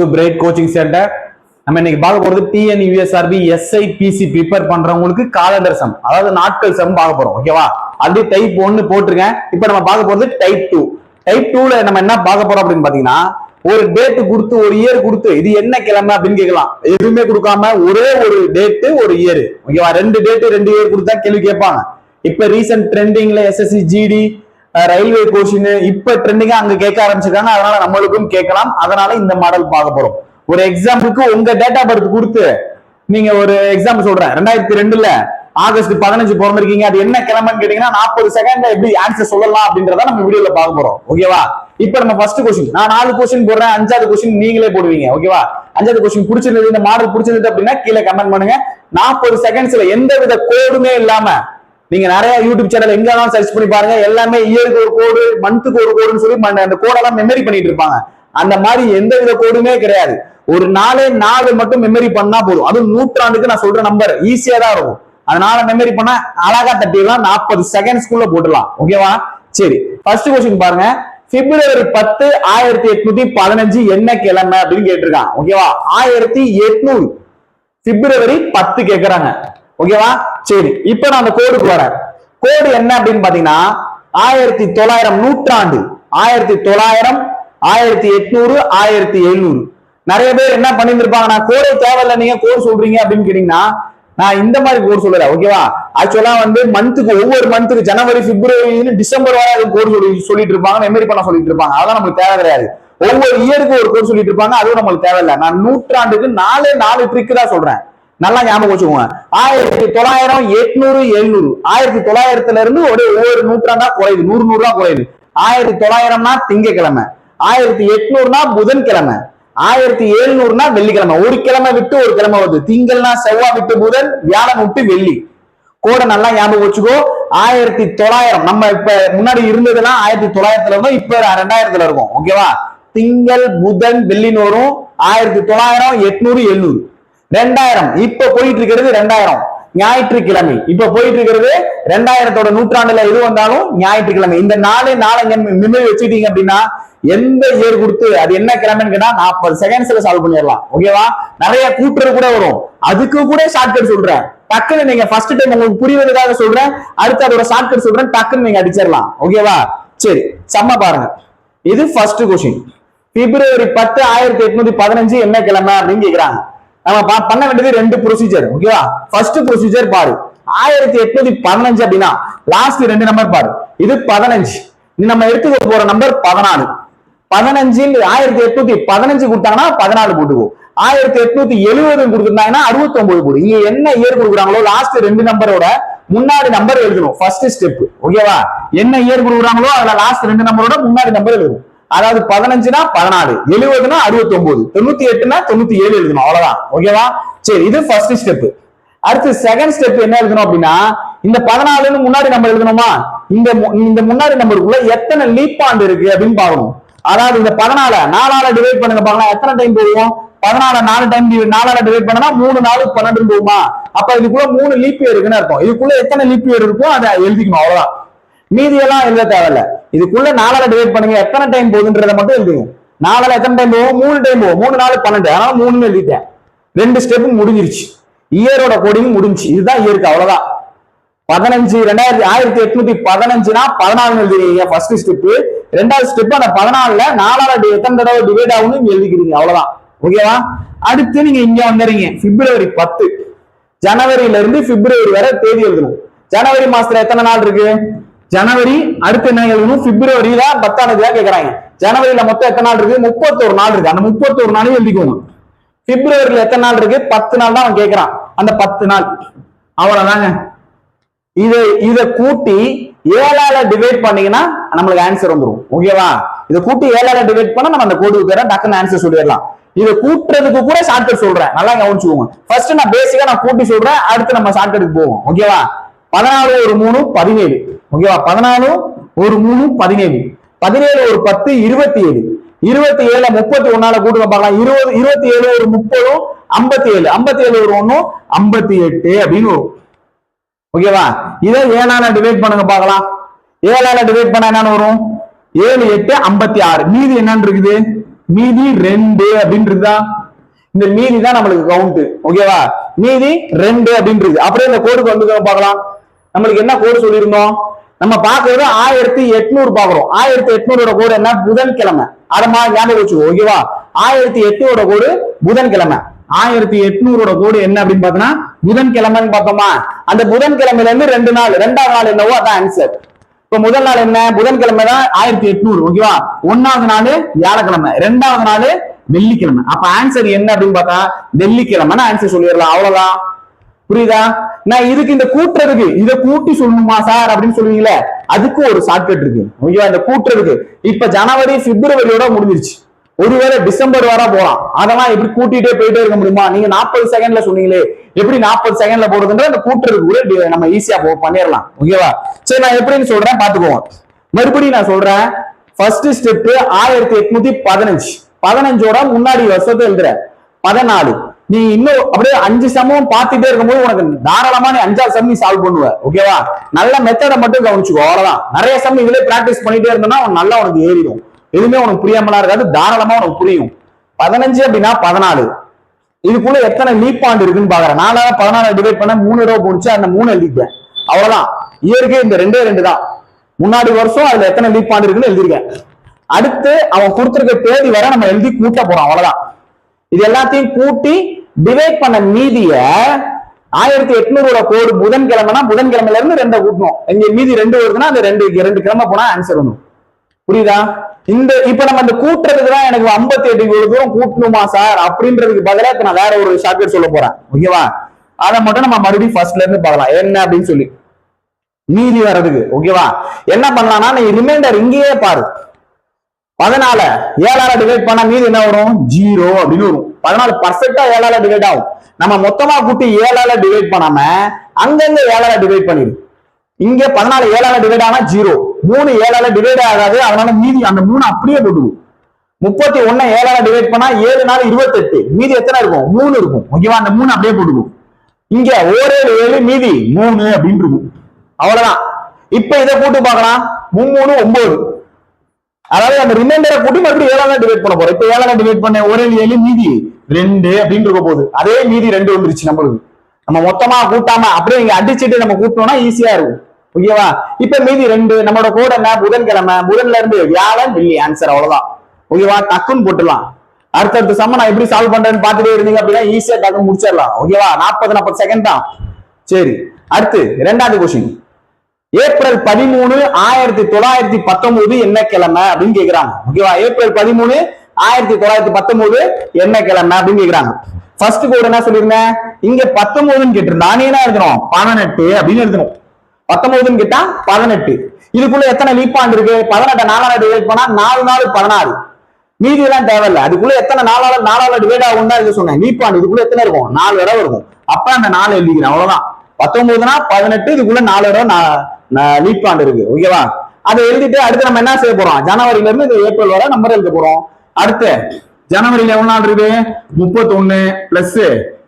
to Bright Coaching Center. நம்ம இன்னைக்கு பார்க்க போறது TNUSRB SIPC ப்ரிப்பேர் பண்றவங்களுக்கு காலண்டர் சம், அதாவது நாட்கள் சம் பார்க்க போறோம். ஓகேவா? அது டைப் 1 போட்டிருக்கேன். இப்போ நம்ம பார்க்க போறது டைப் 2. டைப் 2ல நம்ம என்ன பார்க்க போறோம் அப்படின்னு பாத்தீங்கன்னா, ஒரு டேட் கொடுத்து ஒரு இயர் கொடுத்து இது என்ன கிழமை அப்படின்னு கேட்கலாம். எதுவுமே கொடுக்காம ஒரே ஒரு டேட் ஒரு இயர். ஓகேவா? ரெண்டு டேட் ரெண்டு இயர் கொடுத்தா கேள்வி கேட்பாங்க. இப்ப ரீசன்ட் ட்ரெண்டிங்ல SSC GD ரயில்வே கொஸ்டின் இப்ப ட்ரெண்டிங்கா அங்க கேட்க ஆரம்பிச்சிருக்காங்க. அதனால நம்மளுக்கும் கேட்கலாம். அதனால இந்த மாடல் பார்க்க போறோம். ஒரு எக்ஸாம்பிளுக்கு உங்க டேட் ஆஃப் பர்த் கொடுத்து நீங்க ஒரு எக்ஸாம்பிள் சொல்றேன். 2002ல ஆகஸ்ட் 15 பிறந்திருக்கீங்க, அது என்ன கிழமைன்னு கேட்டீங்கன்னா 40 செகண்ட்ல எப்படி ஆன்சர் சொல்லலாம் அப்படின்றத நம்ம வீடியோல பார்க்க போறோம். ஓகேவா? இப்ப நம்ம ஃபர்ஸ்ட் கொஸ்டின், நான் 4 கொஸ்டின் போடுறேன், 5வது கொஸ்டின் நீங்களே போடுவீங்க. ஓகேவா? 5வது கொஸ்டின் பிடிச்சிருந்தது, இந்த மாடல் பிடிச்சிருந்தது அப்படின்னா கீழே கமெண்ட் பண்ணுங்க. 40 செகண்ட்ஸ்ல எந்த வித கோடுமே இல்லாம, நீங்க நிறைய யூடியூப் சேனல் எங்க சர்ச் பண்ணி பாருங்க, எல்லாமே இயருக்கு ஒரு கோடு மந்த்துக்கு ஒரு கோடுன்னு சொல்லி அந்த கோடெல்லாம் மெமரி பண்ணிட்டு இருப்பாங்க. அந்த மாதிரி எந்த வித கோடுமே கிடையாது. ஒரு 4 மட்டும் மெமரி பண்ணா போதும். அதுவும் நூற்றாண்டுக்கு நான் சொல்ற நம்பர் ஈஸியா தான் இருக்கும். அதனால மெமரி பண்ணா அழகா தட்டிடலாம். 40 செகண்ட்ஸ்க்குள்ள போட்டுடலாம். ஓகேவா? சரி, ஃபர்ஸ்ட் क्वेश्चन பாருங்க. பிப்ரவரி 10 1815 என்ன கிழமை அப்படின்னு கேட்டிருக்காங்க. ஓகேவா? 1800 பிப்ரவரி 10 கேக்குறாங்க. ஓகேவா? சரி, இப்ப நான் அந்த கோடுக்கு வரேன். கோடு என்ன அப்படின்னு பாத்தீங்கன்னா 1900 நூற்றாண்டு, 1900 1800 1700. நிறைய பேர் என்ன பண்ணிருப்பாங்க, நான் கோடே தேவையில்ல நீங்க கோடு சொல்றீங்க அப்படின்னு கேட்டீங்கன்னா, நான் இந்த மாதிரி கோடு சொல்லல. ஓகேவா? ஆக்சுவலா மந்த்துக்கு ஒவ்வொரு மந்த்துக்கு ஜனவரி பிப்ரவரி டிசம்பர் வரை அது கோடு சொல்லிட்டு இருப்பாங்க, மெமரி பண்ண சொல்லிட்டு இருப்பாங்க. அதெல்லாம் நமக்கு தேவை கிடையாது. ஒவ்வொரு இயருக்கு ஒரு கோடு சொல்லிட்டு இருப்பாங்க, அதுவும் நம்மளுக்கு தேவையில்லை. நான் நூற்றாண்டுக்கு 4 ட்ரிக் தான் சொல்றேன். நல்லா ஞாபகம் வச்சுக்கோங்க. 1900 800 700 1900ல இருந்து ஒவ்வொரு நூற்றாண்டா குறையுது, 100 குறையுது. 1900னா திங்கக்கிழமை, 1800னா புதன்கிழமை, 1700னா வெள்ளிக்கிழமை. ஒரு கிழமை விட்டு ஒரு கிழமை வருது. திங்கள்னா செவ்வாய் விட்டு புதன், வியாழன் விட்டு வெள்ளி. கோட நல்லா ஞாபகம் வச்சுக்கோ. 1900 நம்ம இப்ப முன்னாடி இருந்ததுன்னா 1900ல இருந்தோம், இப்ப 2000ல இருக்கும். ஓகேவா? திங்கள் புதன் வெள்ளின்னு வரும். 1900 800 700. 2000 இப்ப போயிட்டு இருக்கிறது 2000 ஞாயிற்றுக்கிழமை. இப்ப போயிட்டு இருக்கிறது 2000 நூற்றாண்டுல எது வந்தாலும் ஞாயிற்றுக்கிழமை. இந்த 4 மெமரி வச்சுட்டீங்க அப்படின்னா எந்த இயர் கொடுத்து அது என்ன கிழமைன்னு கேட்டா 40 செகண்ட்ஸ்ல சால்வ் பண்ணிடலாம். ஓகேவா? நிறைய கூட்டுறது கூட வரும், அதுக்கு கூட ஷார்ட்கட் சொல்றேன். டக்குன்னு நீங்க ஃபர்ஸ்ட் டைம் உங்களுக்கு புரிவதற்காக சொல்றேன், அடுத்து அதோட ஷார்ட்கட் சொல்றேன், டக்குன்னு நீங்க அடிச்சிடலாம். ஓகேவா? சரி, செம்ம பாருங்க. இது ஃபர்ஸ்ட் क्वेश्चन. பிப்ரவரி 10 1815 என்ன கிழமை அப்படின்னு கேக்குறாங்க. நம்ம பண்ண வேண்டியது 2 ப்ரொசீஜர். ஓகேவா? ஃபர்ஸ்ட் ப்ரொசீஜர் பாரு. 1815 அப்படின்னா லாஸ்ட் 2 நம்பர் பாரு. இது 15. நம்ம எடுத்துக்க போற நம்பர் 14. 15 1815 கொடுத்தாங்கன்னா 14 போட்டுக்கோ. 1870 கொடுத்திருந்தாங்கன்னா 69 போடு. இங்க என்ன இயர் கொடுக்குறாங்களோ லாஸ்ட் 2 நம்பரோட முன்னாடி நம்பர் எழுதணும். First step. ஓகேவா? என்ன இயர் கொடுக்குறாங்களோ அதுல லாஸ்ட் 2 நம்பரோட முன்னாடி நம்பர் எழுதணும். அதாவது 15னா 14, 70னா 69, 98னா 97 எழுதணும். அவ்வளவுதான். ஓகேவா? சரி, இது ஃபர்ஸ்ட் ஸ்டெப். அடுத்து செகண்ட் ஸ்டெப் என்ன எழுதணும் அப்படின்னா, இந்த 14ன்னு முன்னாடி நம்பர் எழுதணுமா, இந்த முன்னாடி நம்பருக்குள்ள எத்தனை லீப் ஆண்டு இருக்கு அப்படின்னு பாக்கணும். அதாவது இந்த 14 4ஆல டிவைட் பண்ணுங்க பாக்கலாம், எத்தனை டைம் போகும். 14 4 டைம் 4ஆல டிவைட் பண்ணா 3 4 12 போகுமா. அப்ப இதுக்குள்ள 3 லீப் இயர் இருக்குன்னு அர்த்தம். இதுக்குள்ள எத்தனை லீப் இயர் இருக்கோ அதை எழுதிக்கணும். அவ்வளவுதான். மீதி எல்லாம் எழுத தேவையில்ல. இதுக்குள்ள 4ஆல டிவைட் பண்ணுங்க, எத்தனை டைம் போகுதுன்றத மட்டும் எழுதுங்க. 4ஆல எத்தனை டைம் போகும், 3 டைம் போகும். 3 4 12, அதனால 3ன்னு எழுதிட்டேன். 2 ஸ்டெப் முடிஞ்சிருச்சு. இயரோட கோடிங் முடிஞ்சு. இதுதான் இயருக்கு. அவ்வளவுதான். 15 1815னா 14 எழுதுறீங்க ஃபர்ஸ்ட் ஸ்டெப். ரெண்டாவது ஸ்டெப் அந்த 14ல 4ஆல எத்தனை தடவை டிவைட் ஆகும்னு எழுதிக்கிறீங்க. அவ்வளவுதான். ஓகேவா? அடுத்து நீங்க இங்க வந்துறீங்க. பிப்ரவரி 10 ஜனவரியில இருந்து பிப்ரவரி வரை தேதி எழுதணும். ஜனவரி மாசத்துல எத்தனை நாள் இருக்கு, ஜனவரி அடுத்து என்ன எழுதணும், பிப்ரவரி தான் 10ஆம் தேதி தான் கேக்குறாங்க. ஜனவரியில மொத்தம் எத்தனை நாள் இருக்கு, 31 நாள் இருக்கு. அந்த 31 நாளையும் எழுதிக்கோங்க. பிப்ரவரியில எத்தனை நாள் இருக்கு, 10 நாள் தான் அவன் கேட்கறான். அந்த 10 நாள் அவ்வளவுதாங்க. இத கூட்டி 7ஆல டிவைட் பண்ணீங்கன்னா நம்மளுக்கு ஆன்சர் வந்துடும். ஓகேவா? இதை கூட்டி 7ஆல டிவைட் பண்ணா நம்ம அந்த கோடுக்கு பேர டக்குன்னு ஆன்சர் சொல்லிடலாம். இதை கூட்டுறதுக்கு கூட ஷார்ட்கட் சொல்றேன், நல்லா கவனிச்சுக்கோங்க. ஃபர்ஸ்ட் நான் பேசிக்கா நான் கூட்டி சொல்றேன், அடுத்து நம்ம ஷார்ட்கட்டுக்கு போவோம். ஓகேவா? 14 ஒரு 3 17. ஓகேவா? 14 ஒரு 3 17, 17 ஒரு 10 27, 27 31ஆல கூட்டுங்க பார்க்கலாம். 27 ஒரு 30 57, 57 ஒரு 1 58 அப்படின்னு வரும். ஓகேவா? இதை 7ஆல டிவைட் பண்ணுங்க பார்க்கலாம். 7ஆல டிவைட் பண்ணா என்னன்னு வரும், 7 8 56. மீதி என்னன்னு இருக்குது மீதி 2 அப்படின்றதா இந்த மீதி தான் நம்மளுக்கு கவுண்ட். ஓகேவா, மீதி 2 அப்படின்றது. அப்படியே இந்த கோடுக்கு வந்து பார்க்கலாம். நம்மளுக்கு என்ன கோடு சொல்லியிருந்தோம், நம்ம பாக்குறது 1800 பாக்குறோம். 1800 கோடு என்ன, புதன்கிழமை. அத மாதிரி ஞாபகம் வச்சுக்கோ. ஓகேவா, 1800 கோடு புதன்கிழமை. 1800 கோடு என்ன அப்படின்னு பார்த்தோம்னா புதன்கிழமைன்னு பார்த்தோமா. அந்த புதன்கிழமையில இருந்து 2 நாள், 2வது நாள் என்னவோ அதான் ஆன்சர். இப்ப முதல் நாள் என்ன, புதன்கிழமை தான் 1800. ஓகேவா, 1வது நாள் வியாழக்கிழமை, 2வது நாள் வெள்ளிக்கிழமை. அப்ப ஆன்சர் என்ன அப்படின்னு பார்த்தா வெள்ளிக்கிழமைன்னு ஆன்சர் சொல்லிடலாம். அவ்வளவுதான். புரியுதா? நான் இதுக்கு இந்த கூட்டுறதுக்கு இதை கூட்டி சொல்லணுமா சார் அப்படின்னு சொல்லுவீங்களே, அதுக்கு ஒரு ஷார்ட்கட் இருக்கு. ஓகேவா, இந்த கூட்டுறதுக்கு இப்ப ஜனவரி பிப்ரவரியோட முடிஞ்சிருச்சு. ஒருவேளை டிசம்பர் வர போலாம். அதெல்லாம் எப்படி கூட்டிட்டே போயிட்டே இருக்க முடியுமா? நீங்க 40 செகண்ட்ல சொன்னீங்களே, எப்படி 40 செகண்ட்ல போடுறதுன்ற அந்த கூட்டுறதுக்கு கூட நம்ம ஈஸியா பண்ணிடலாம். ஓகேவா, சரி நான் எப்படின்னு சொல்றேன் பாத்துக்கோங்க. மறுபடியும் நான் சொல்றேன். First step 1815. 15ஓட முன்னாடி வருஷத்தை எழுதுற 14. நீ இன்னும் அப்படியே 5 சமம் பார்த்துட்டே இருக்கும்போது உனக்கு தாராளமா நீ 5வது சம் நீ சால்வ் பண்ணுவ. ஓகேவா, நல்ல மெத்தடை மட்டும் கவனிச்சுக்கோ. அவ்வளவுதான். நிறைய சம் இதுல பிராக்டிஸ் பண்ணிட்டே இருந்தோம்னா நல்லா உனக்கு ஏறிடும். எதுவுமே உனக்கு புரியாமலாம் இருக்காது, தாராளமா உனக்கு புரியும். 15 அப்படின்னா 14. இதுக்குள்ள எத்தனை லீப் ஆண்டு இருக்குன்னு பாக்குறேன். 4 14 டிவைட் பண்ண 3 தடவை போச்சு. அந்த 3 எழுதிட்டேன். அவ்வளவுதான். இயற்கை இந்த 2 தான். முன்னாடி வருஷம் அதுல எத்தனை லீப் ஆண்டு இருக்குன்னு எழுதிருக்கேன். அடுத்து அவன் கொடுத்திருக்க தேதி வர நம்ம எழுதி கூட்ட போறோம். அவ்வளவுதான். இது எல்லாத்தையும் கூட்டி டிவைட் பண்ண மீதிய 1800 கோடு புதன்கிழமைனா புதன்கிழமையில இருந்து 2 கூட்டணும். இங்க மீதி 2 வருதுன்னா அந்த 2 கிழமை போனா ஆன்சர் வரும். புரியுதா? இந்த இப்ப நம்ம இந்த கூட்டுறதுக்கு தான் எனக்கு 58 தூரம் கூட்டணுமா சார் அப்படின்றதுக்கு பதிலா இப்ப நான் வேற ஒரு ஷார்ட்கட் சொல்ல போறேன். ஓகேவா, அதை மட்டும் நம்ம மறுபடியும் ஃபர்ஸ்ட்ல இருந்து பார்க்கலாம் என்ன அப்படின்னு சொல்லி. மீதி வர்றதுக்கு ஓகேவா என்ன பண்ணலாம்னா, நீ ரிமைண்டர் இங்கேயே பாரு. 14 7ஆல டிவைட் பண்ணா மீதி என்ன வரும், 0 அப்படின்னு வரும். 14 பர்ஃபெக்டா 7ஆல டிவைட் ஆகும். நம்ம மொத்தமா கூட்டி 7ஆல டிவைட் பண்ணாம அங்கங்க 7ஆல டிவைட் பண்ணிடு. இங்க 14 7ஆல டிவைட் ஆனா 0, 3 7ஆல டிவைட் ஆகாது. அதனால மீதி அந்த 3 அப்படியே போட்டுக்கும். 31 7ஆல டிவைட் பண்ணா 7 நாள் 28, மீதி எத்தனை இருக்கும், 3 இருக்கும். ஓகேவா, அந்த 3 அப்படியே போட்டுக்கும். இங்க 1 7 மீதி 3 அப்படின்னு இருக்கும். அவ்வளவுதான். இப்ப இதை கூட்டு பார்க்கலாம். 3 9. அதாவது அந்த ரிமைண்டரை கூட்டி மறுபடியும் 7ஆல டிவைட் பண்ண போறோம். இப்ப 7ஆல டிவைட் பண்ண 1 7 மீதி 2 அப்படின்னு இருக்க போகுது. அதே மீதி 2 வந்துருச்சு நம்மளுக்கு. நம்ம மொத்தமா கூட்டாம அப்படியே இங்க அடிச்சுட்டு நம்ம கூட்டணும்னா ஈஸியா இருக்கும். ஓகேவா, இப்ப மீதி 2. நம்மளோட கோட் என்ன, புதன்கிழமை. புதன்ல இருந்து வியாழன் வெள்ளி ஆன்சர். அவ்வளவுதான். ஓகேவா, டக்குன்னு போட்டுலாம். அடுத்த சம்ம நான் எப்படி சால்வ் பண்றேன்னு பாத்துட்டே இருந்தீங்க அப்படின்னா ஈஸியா டக்குன்னு முடிச்சிடலாம். ஓகேவா, 40 செகண்ட் தான். சரி, அடுத்து 2வது கொஸ்டின். ஏப்ரல் 13 1919 என்ன கிழமை அப்படின்னு கேக்குறாங்க. ஓகேவா, ஏப்ரல் 13 1919 என்ன கிழமை அப்படின்னு கேக்குறாங்க. ஃபர்ஸ்ட் கோட் என்ன சொல்லிருந்தேன், இங்க 19ன்னு கேட்டிருந்தா நீ என்ன எழுதணும், 18 அப்படின்னு எழுதணும். 19ன்னு கேட்டா 18. இதுக்குள்ள எத்தனை லீப் ஆண்டு இருக்கு, 18 4ஆல டிவைட் பண்ணா 4 4 16. மீதி எல்லாம் தேவையில்ல. அதுக்குள்ள எத்தனை 4ஆல டிவைட் ஆகும் தான் இது சொன்னேன். லீப் ஆண்டு இதுக்குள்ள எத்தனை இருக்கும், 4 தடவை இருக்கும். அப்ப அந்த 4 எழுதிக்கிறேன். அவ்வளவுதான். 19னா 18, இதுக்குள்ள 4 தடவை லீப் ஆண்டு இருக்கு. ஓகேவா, அதை எழுதிட்டு அடுத்து நம்ம என்ன செய்ய போறோம், ஜனவரியில இருந்து ஏப்ரல் வரை நம்பர் எழுத போறோம். அடுத்து ஜனவரியில எவ்வளவு நாள் இருக்கு, 31 பிளஸ்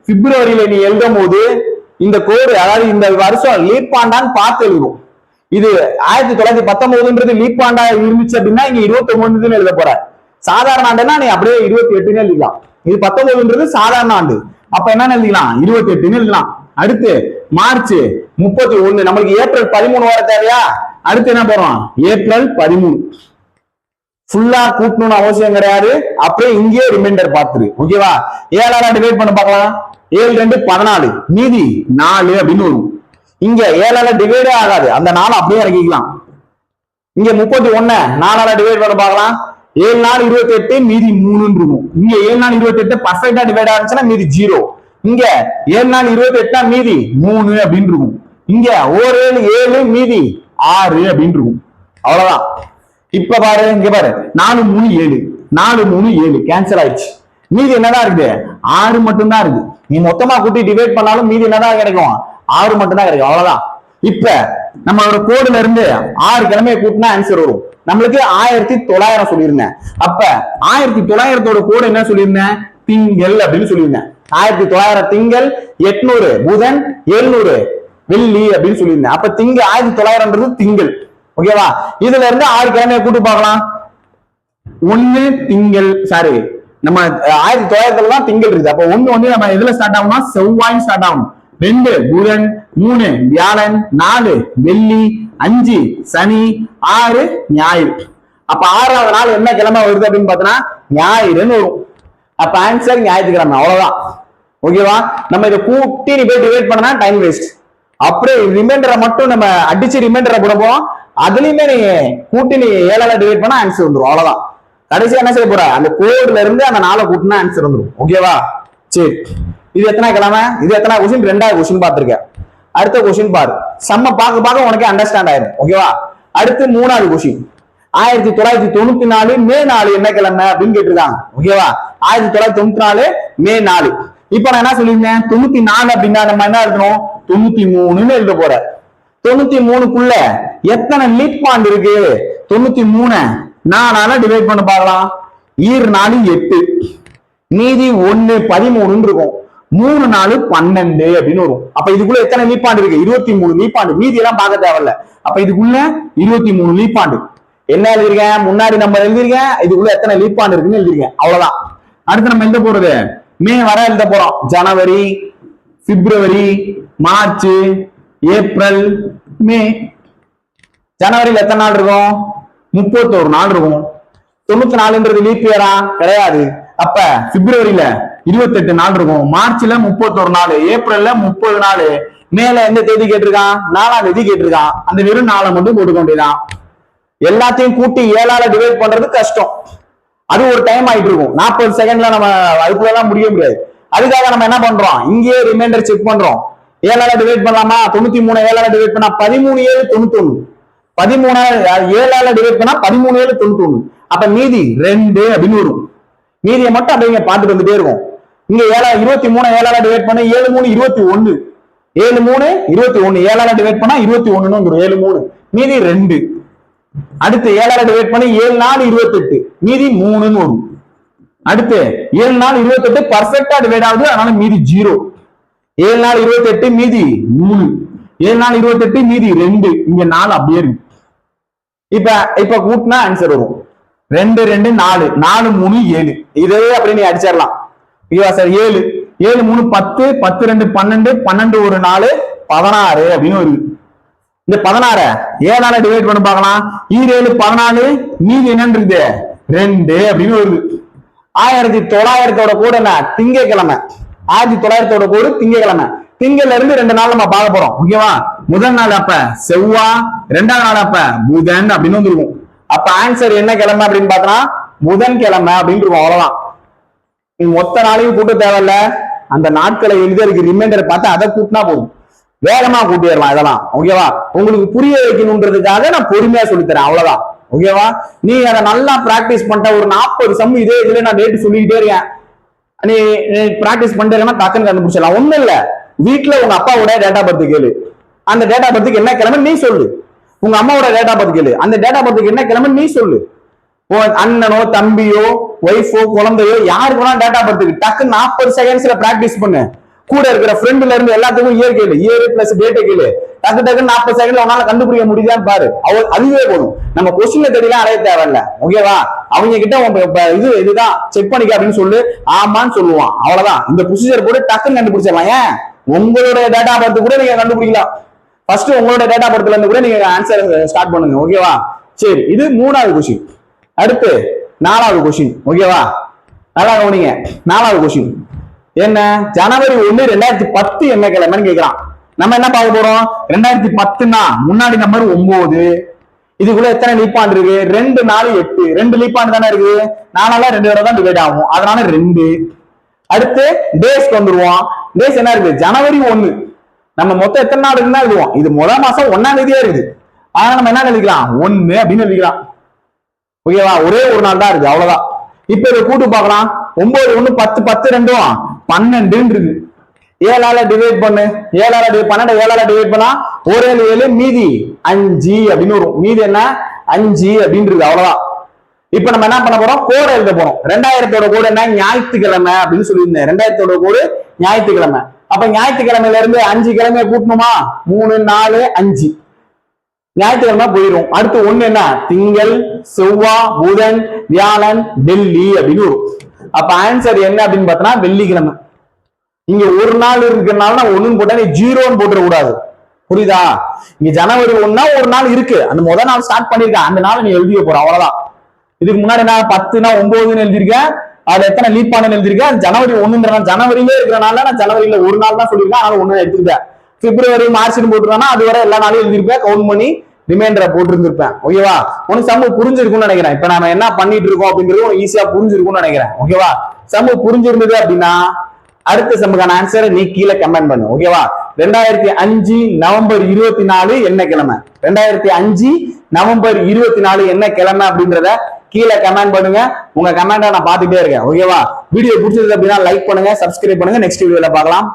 பிப்ரவரியில நீ எழுதும் போது இந்த கோடு, அதாவது இந்த வருஷம் லீப் ஆண்டான்னு பார்த்து எழுதும். இது 1919ன்றது லீப் ஆண்டா இருந்துச்சு அப்படின்னா இங்க 29 எழுத போற. சாதாரண ஆண்டுனா நீ அப்படியே 28 எழுதிக்கலாம். இது 19ன்றது சாதாரண ஆண்டு. அப்ப என்ன எழுதிக்கலாம், 28 எழுதலாம். அடுத்து மார்ச் 31. நம்மளுக்கு ஏப்ரல் 13 வர தேவையா? அடுத்து என்ன போறோம், ஏப்ரல் 13. ஃபுல்லா கூட்டணும்னு அவசியம் கிடையாது. அப்படியே இங்கேயே ரிமைண்டர் பார்த்துரு. ஓகேவா, 7ஆல டிவைட் பண்ண பார்க்கலாம். 7 2 14, மீதி 4 அப்படின்னு வரும். இங்க 7ஆல டிவைடே ஆகாது. அந்த 4 அப்படியே இறக்கிக்கலாம். இங்க 31 4ஆல டிவைட் பண்ண பார்க்கலாம். 7 4 28, மீதி 3 இருக்கும். இங்க 7 4 28 பர்ஃபெக்டா டிவைட் ஆச்சுன்னா மீதி 0. இங்க 7 4 28 மீதி 3 அப்படின்னு இருக்கும். இங்க 1 7 7 மீதி 6 அப்படின்னு இருக்கும். அவ்வளவுதான். இப்ப பாரு, இங்க பாரு, 4 3 7, 4 3 7 கேன்சல் ஆயிடுச்சு. மீதி என்னதான் இருக்கு, 6 மட்டும் தான் இருக்கு. நீ மொத்தமா கூட்டி டிவைட் பண்ணாலும் மீதி என்னதான் கிடைக்கும், 6 மட்டும் தான் கிடைக்கும். அவ்வளவுதான். இப்ப நம்மளோட கோடுல இருந்து 6 கிழமையை கூட்டினா ஆன்சர் வரும். நம்மளுக்கு 1900 சொல்லியிருந்தேன். அப்ப 1900 கோடு என்ன சொல்லியிருந்தேன், திங்கள் அப்படின்னு சொல்லியிருந்தேன். 1900 திங்கள், 800 புதன், 700 வெள்ளி அப்படின்னு சொல்லியிருந்தேன். அப்ப 1900ன்றது திங்கள். ஓகேவா, இதுல இருந்து 6 கிழமையை கூட்டு பார்க்கலாம். ஒண்ணு திங்கள், சாரி நம்ம 1900 தான் திங்கள் இருக்குது. அப்ப ஒண்ணு வந்து நம்ம எதுல ஸ்டார்ட் ஆகும்னா செவ்வாய் ஸ்டார்ட் ஆகும். 2 புதன், 3 வியாழன், 4 வெள்ளி, 5 சனி, 6 ஞாயிறு. அப்ப 6வது நாள் என்ன கிழமை வருது அப்படின்னு பார்த்தோம்னா ஞாயிறுன்னு வரும். அப்ப ஆன்சர் ஞாயிற்றுக்கிழமை. அவ்வளவுதான். ஓகேவா? நம்ம இதை கூட்டி நீ போய் டிவைட் பண்ணா டைம் வேஸ்ட். அப்படியே ரிமைண்டரை மட்டும் நம்ம அடிச்சு ரிமைண்டரை போட போறோம். அதுலயுமே நீங்க கூட்டி நீ 7ஆல டிவைட் பண்ணா ஆன்சர் வந்துடும். அவ்வளவுதான். கடைசியா என்ன செய்ய போற, அந்த கோட்ல இருந்து அந்த 4 கூட்டினா ஆன்சர் வந்துடும். ஓகேவா? சரி, இது எத்தனை கிழமை, இது எத்தனை கொஸ்டின், 2வது கொஸ்டின் பார்த்திருக்கேன். அடுத்த கொஸ்டின் பாரு, செம்ம பார்க்க உனக்கு அண்டர்ஸ்டாண்ட் ஆயிரும். ஓகேவா? அடுத்து 3வது கொஸ்டின், 1994 மே 4 என்ன கிழமை அப்படின்னு கேட்டிருக்காங்க. ஓகேவா? 1994 மே 4. இப்ப நான் என்ன சொல்லியிருந்தேன், 94 அப்படின்னா நம்ம என்ன எழுதணும், 93ன்னு எழுத போற. 93க்குள்ள எத்தனை லீப் ஆண்டு இருக்கு, 93 4ஆல டிவைட் பண்ண பார்க்கலாம். 4 8, மீதி 1 13 இருக்கும். 3 4 12 அப்படின்னு வரும். அப்ப இதுக்குள்ள எத்தனை லீப்பாண்டு இருக்கு, 23 லீப்பாண்டு. மீதி எல்லாம் பார்க்க தேவையில்ல. அப்ப இதுக்குள்ள 23 லீப்பாண்டு. என்ன எழுதிருக்கேன், முன்னாடி நம்பர் எழுதிருக்கேன், இதுக்குள்ள எத்தனை லீப்பாண்டு இருக்குன்னு எழுதிருக்கேன். அவ்வளவுதான். அடுத்து நம்ம எழுத போறது மே வர எழுத போறோம். ஜனவரி, பிப்ரவரி, மார்ச், ஏப்ரல், மே. ஜனவரியில் எத்தனை நாள் இருக்கும், 31 நாள் இருக்கும். 94ன்றது லீப் இயரா கிடையாது. அப்ப பிப்ரவரியில 28 நாள் இருக்கும், மார்ச்ல 31 நாள், ஏப்ரல்ல 30 நாள், மேல எந்த தேதி கேட்டிருக்கான், 4ஆம் தேதி கேட்டிருக்கான். அந்த வெறும் 4 மட்டும் போட்டுக்க வேண்டியதான். எல்லாத்தையும் கூட்டி 7ஆல டிவைட் பண்றது கஷ்டம். அது ஒரு டைம் ஆயிட்டு இருக்கும். 40 செகண்ட்ல நம்ம அதுக்குள்ளதான் முடிய முடியாது. அதுக்காக நம்ம என்ன பண்றோம், இங்கேயே ரிமைண்டர் செக் பண்றோம். 7ஆல டிவைட் பண்ணலாமா, 93 7ஆல டிவைட் பண்ணா 13 7 91, 13 7ஆல டிவைட் பண்ணா 13 7 91. அப்ப மீதி 2 அப்படின்னு வரும். மீதியை மட்டும் அப்படிங்க பார்த்துட்டு வந்துட்டே இருக்கும். இங்க 23 7ஆல டிவைட் பண்ண 7 3 21, 7 3 21, 7ஆல டிவைட் பண்ணா 21ன்னு வந்துடும். 7 3 மீதி 2. அடுத்து 7ஆல டிவைட் பண்ணி 7 4 28, மீதி 3ன்னு வரும். அடுத்து 7 4 28 பர்ஃபெக்டா டிவைட் ஆகுது, அதனால மீதி 0. 7 4 28 மீதி 3, 7 4 28 மீதி 2, இங்க 4 அப்படியே இருக்கு. இப்ப கூட்டினா ஆன்சர் வரும் 2 2 4, 4 3 7. இதே அப்படி நீ அடிச்சிடலாம். ஓகேவா சார்? 7 7 3 10, 10 2 12, 12 1 4 16 அப்படின்னு வருது. இந்த 16 7ஆல டிவைட் பண்ண பார்க்கலாம். 7 14, மீதி என்னன்னு இருக்குது 2 அப்படின்னு வருது. 1900 கூட என்ன, திங்கக்கிழமை. 1900 கூட திங்கக்கிழமை. திங்கள்ல இருந்து 2 நாள் நம்ம பார்க்க போறோம். ஓகேவா? முதல் நாள் அப்ப செவ்வாய், 2வது நாள் அப்ப புதன் அப்படின்னு வந்துருக்கும். அப்ப ஆன்சர் என்ன கிழமை அப்படின்னு பார்த்தா புதன் கிழமை அப்படின்னு இருக்கும். அவ்வளவுதான். மொத்த நாளையும் கூட்ட தேவையில்ல. அந்த நாட்களை எழுதி ரிமைண்டர் பார்த்து அதை கூட்டினா போதும். வேகமா கூட்டிடலாம் இதெல்லாம். ஓகேவா? உங்களுக்கு புரிய வைக்கணும்ன்றதுக்காக நான் பொறுமையா சொல்லித்தரேன். அவ்வளவுதான். ஓகேவா? நீ அதை நல்லா பிராக்டிஸ் பண்ணிட்ட. ஒரு 40 சம் இதே இதுல நான் டேட் சொல்லிக்கிட்டே இருக்கேன். நீ பிராக்டிஸ் பண்ணிட்டேன்னா டக்குன்னு கண்டுபிடிச்சிடலாம். ஒண்ணும் இல்ல, வீட்டுல உங்க அப்பாவோட டேட்டா பர்த் கேளு. அந்த டேட்டா பர்த்துக்கு என்ன கிழமை நீ சொல்லு. உங்க அம்மாவோட டேட்டா பர்த் கேளு. அந்த டேட்டா பர்த்துக்கு என்ன கிழமை நீ சொல்லு. அண்ணனோ தம்பியோ ஒய்ஃபோ குழந்தையோ யாருக்கு வேணா டேட்டா பர்த்துக்கு டக்கு 40 செகண்ட்ஸ்ல பிராக்டிஸ் பண்ணு. கூட இருக்கிற ஃப்ரெண்ட்ல இருந்து எல்லாத்துக்கும் இயர் கேளு, இயர் பிளஸ் டேட்டை கேளு. டக்கு டக்கு 40 செகண்ட்ல உன்னால கண்டுபிடிக்க முடியுதான்னு பாரு. அதுவே போதும். நம்ம கொஸ்டின்ல தெரியலாம் அடைய தேவையில்ல. ஓகேவா? அவங்க கிட்ட இதுதான் செக் பண்ணிக்க அப்படின்னு சொல்லு, ஆமான்னு சொல்லுவான். அவ்வளவுதான். இந்த ப்ரொசீஜர் கூட டக்குன்னு கண்டுபிடிச்சிடலாம். ஏன், உங்களோட டேட்டா பர்த் கூட நீங்க கண்டுபிடிக்கலாம். ஃபர்ஸ்ட் உங்களோட டேட்டா பர்த்ல இருந்து கூட நீங்க ஆன்சர் ஸ்டார்ட் பண்ணுங்க. ஓகேவா? சரி, இது 3வது கொஸ்டின். அடுத்து 4வது கொஸ்டின். ஓகேவா? நல்லா கவனிங்க. 4வது கொஸ்டின் என்ன, ஜனவரி 1 2010 என்ன கிழமைன்னு கேட்கிறான். நம்ம என்ன பார்க்க போறோம், 2010னா முன்னாடி நம்பர் 9. இதுக்குள்ள எத்தனை லீப்பாண்டு இருக்கு, 2 4 8. 2 லீப்பாண்டு தானே இருக்கு. 4ஆல 2 தடவை தான் டிவைட் ஆகும், அதனால 2. அடுத்து டேஸ்க்கு வந்துருவோம். டேஸ் என்ன இருக்கு, ஜனவரி 1. நம்ம மொத்தம் எத்தனை நாள் இருக்குன்னா எழுதுவோம். இது முதல் மாசம் 1ஆம் தேதியா இருக்குது. அதனால நம்ம என்ன எழுதிக்கலாம், 1 அப்படின்னு எழுதிக்கலாம். ஓகேவா? ஒரே ஒரு நாள் தான் இருக்கு. அவ்வளவுதான். இப்ப இதை கூட்டு பார்க்கலாம். 9 1 10 10 2 12 இருக்கு. 7ஆல டிவைட் பண்ணு. 7ஆல 12 7ஆல டிவைட் பண்ணா 1 7 7, மீதி 5 அப்படின்னு வரும். மீதி என்ன 5 அப்படின்னு இருக்கு. அவ்வளவுதான். இப்ப நம்ம என்ன பண்ண போறோம், கோடு எழுத போறோம். 2000 கோடு என்ன, ஞாயிற்றுக்கிழமை அப்படின்னு சொல்லியிருந்தேன். 2000 கோடு ஞாயிற்றுக்கிழமை. அப்ப ஞாயிற்றுக்கிழமையில இருந்து 5 கிழமையை கூட்டணுமா, 3 4 5. ஞாயிற்றுக்கிழமை போயிடும். அடுத்து ஒண்ணு என்ன, திங்கள், செவ்வாய், புதன், வியாழன், வெள்ளி அப்படின்னு வரும். அப்ப ஆன்சர் என்ன அப்படின்னு பார்த்தோம்னா வெள்ளிக்கிழமை. இங்க ஒரு நாள் இருக்கிறனால நான் ஒண்ணுன்னு போட்டா நீ ஜீரோன்னு போட்டுற கூடாது, புரியுதா? இங்க ஜனவரி 1 ஒரு நாள் இருக்கு, அந்த முதல் நாள் ஸ்டார்ட் பண்ணிருக்கேன், அந்த நாள் நீ எழுதிய போற, அவ்வளவுதான். இதுக்கு முன்னாடி நான் 10னா 9ன்னு எழுதிருக்கேன், அதுல எத்தனை லீப் ஆனு எழுதிருக்கேன். ஜனவரி 1 ஜனவரியிலே இருக்கிறனால நான் ஜனவரியில ஒரு நாள் தான் சொல்லியிருக்கேன், அதனால 1 எடுத்துக்கிட்டேன். பிப்ரவரி மார்ச்னு போட்டுருக்கானா அது வரை எல்லா நாளும் எழுதிருப்பேன், கவுண்ட் பண்ணி ரிமைண்டரை போட்டுருந்துருப்பேன். ஓகேவா? உனக்கு சமூக புரிஞ்சிருக்கும்னு நினைக்கிறேன். இப்ப நம்ம என்ன பண்ணிட்டு இருக்கோம் அப்படின்றது உனக்கு ஈஸியா புரிஞ்சிருக்கும்னு நினைக்கிறேன். ஓகேவா? சமூக புரிஞ்சிருந்தது அப்படின்னா அடுத்த சமூகான ஆன்சரை நீ கீழே கமெண்ட் பண்ணு. ஓகேவா? 2005 நவம்பர் 24 என்ன கிழமை? 2005 நவம்பர் 24 என்ன கிழமை அப்படின்றத கீழே கமெண்ட் பண்ணுங்க. உங்க கமெண்ட்டை நான் பார்த்துட்டே இருக்கேன். ஓகேவா? வீடியோ பிடிச்சிருக்கு அப்படின்னா லைக் பண்ணுங்க, சப்ஸ்கிரைப் பண்ணுங்க. நெக்ஸ்ட் வீடியோல பார்க்கலாம்.